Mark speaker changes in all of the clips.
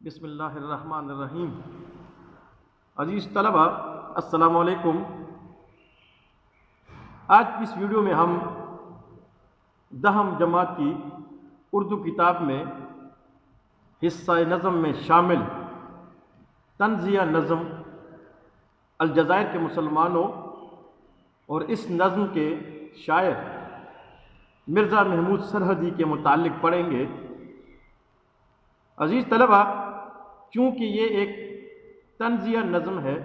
Speaker 1: بسم اللہ الرحمن الرحیم۔ عزیز طلبہ، السلام علیکم۔ آج کی اس ویڈیو میں ہم 10th جماعت کی اردو کتاب میں حصہ نظم میں شامل طنزیہ نظم الجزائر کے مسلمانوں اور اس نظم کے شاعر مرزا محمود سرحدی کے متعلق پڑھیں گے۔ عزیز طلبہ، چونکہ یہ ایک طنزیہ نظم ہے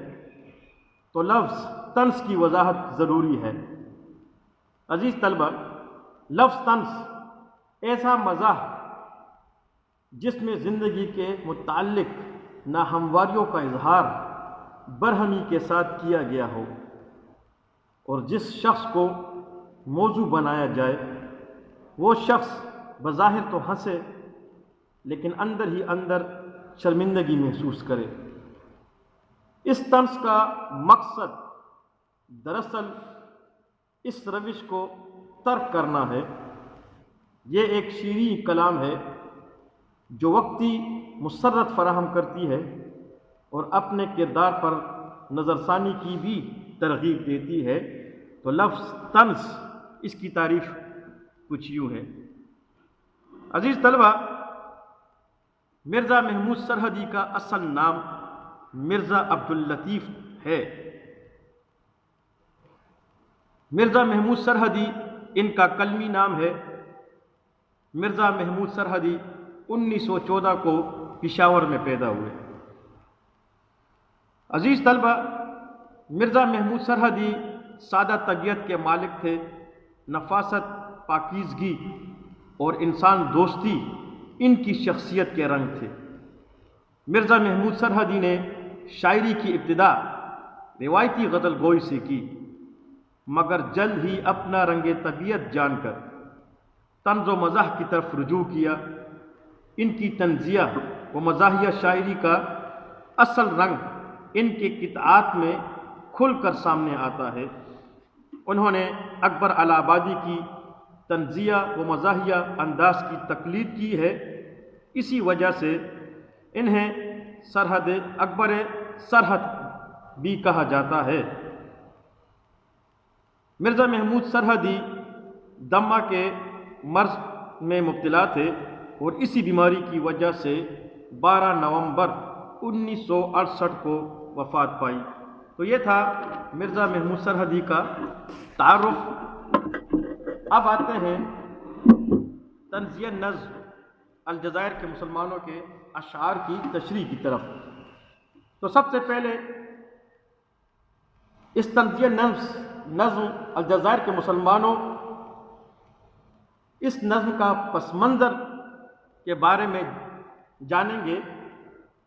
Speaker 1: تو لفظ طنز کی وضاحت ضروری ہے۔ عزیز طلبہ، لفظ طنز ایسا مزاح جس میں زندگی کے متعلق ناہمواریوں کا اظہار برہمی کے ساتھ کیا گیا ہو اور جس شخص کو موضوع بنایا جائے وہ شخص بظاہر تو ہنسے لیکن اندر ہی اندر شرمندگی محسوس کرے۔ اس طنز کا مقصد دراصل اس روش کو ترک کرنا ہے۔ یہ ایک شیریں کلام ہے جو وقتی مسرت فراہم کرتی ہے اور اپنے کردار پر نظر ثانی کی بھی ترغیب دیتی ہے۔ تو لفظ طنز، اس کی تعریف کچھ یوں ہے۔ عزیز طلبہ، مرزا محمود سرحدی کا اصل نام مرزا عبداللطیف ہے۔ مرزا محمود سرحدی ان کا کلمی نام ہے۔ مرزا محمود سرحدی 1914 کو پشاور میں پیدا ہوئے۔ عزیز طلبہ، مرزا محمود سرحدی سادہ طبیعت کے مالک تھے۔ نفاست، پاکیزگی اور انسان دوستی ان کی شخصیت کے رنگ تھے۔ مرزا محمود سرحدی نے شاعری کی ابتدا روایتی غزل گوئی سے کی، مگر جلد ہی اپنا رنگ طبیعت جان کر طنز و مزاح کی طرف رجوع کیا۔ ان کی طنزیہ و مزاحیہ شاعری کا اصل رنگ ان کے قطعات میں کھل کر سامنے آتا ہے۔ انہوں نے اکبر الہ آبادی کی طنزیہ و مزاحیہ انداز کی تقلید کی ہے۔ اسی وجہ سے انہیں سرحد اکبر سرحد بھی کہا جاتا ہے۔ مرزا محمود سرحدی دمہ کے مرض میں مبتلا تھے اور اسی بیماری کی وجہ سے 12 نومبر 1968 کو وفات پائی۔ تو یہ تھا مرزا محمود سرحدی کا تعارف۔ اب آتے ہیں طنزیہ نظم الجزائر کے مسلمانوں کے اشعار کی تشریح کی طرف۔ تو سب سے پہلے اس طنزیہ نظم الجزائر کے مسلمانوں، اس نظم کا پس منظر کے بارے میں جانیں گے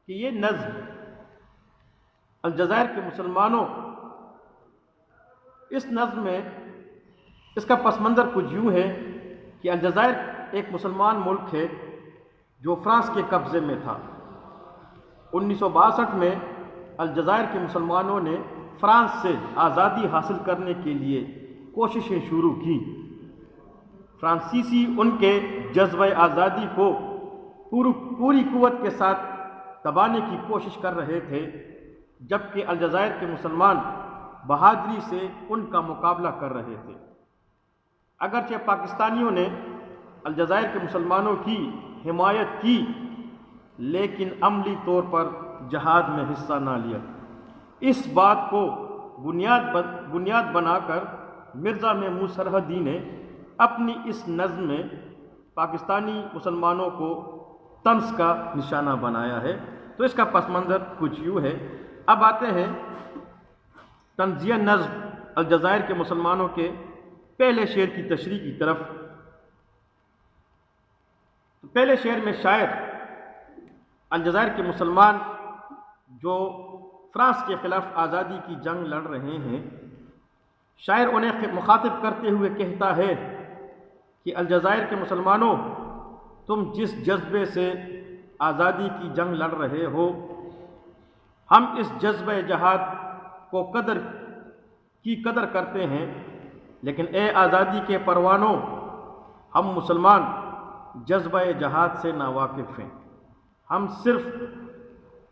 Speaker 1: کہ یہ نظم الجزائر کے مسلمانوں، اس نظم میں اس کا پس منظر کچھ یوں ہے کہ الجزائر ایک مسلمان ملک ہے جو فرانس کے قبضے میں تھا۔ 1962 میں الجزائر کے مسلمانوں نے فرانس سے آزادی حاصل کرنے کے لیے کوششیں شروع کیں۔ فرانسیسی ان کے جذبہ آزادی کو پوری قوت کے ساتھ دبانے کی کوشش کر رہے تھے، جبکہ الجزائر کے مسلمان بہادری سے ان کا مقابلہ کر رہے تھے۔ اگرچہ پاکستانیوں نے الجزائر کے مسلمانوں کی حمایت کی لیکن عملی طور پر جہاد میں حصہ نہ لیا۔ اس بات کو بنیاد بنا کر مرزا محمود سرحدی نے اپنی اس نظم میں پاکستانی مسلمانوں کو طنز کا نشانہ بنایا ہے۔ تو اس کا پس منظر کچھ یوں ہے۔ اب آتے ہیں طنزیہ نظم الجزائر کے مسلمانوں کے پہلے شعر کی تشریح کی طرف۔ پہلے شعر میں شاعر الجزائر کے مسلمان جو فرانس کے خلاف آزادی کی جنگ لڑ رہے ہیں، شاعر انہیں مخاطب کرتے ہوئے کہتا ہے کہ الجزائر کے مسلمانوں، تم جس جذبے سے آزادی کی جنگ لڑ رہے ہو، ہم اس جذبہ جہاد کو قدر کرتے ہیں، لیکن اے آزادی کے پروانوں، ہم مسلمان جذبہ جہاد سے ناواقف ہیں۔ ہم صرف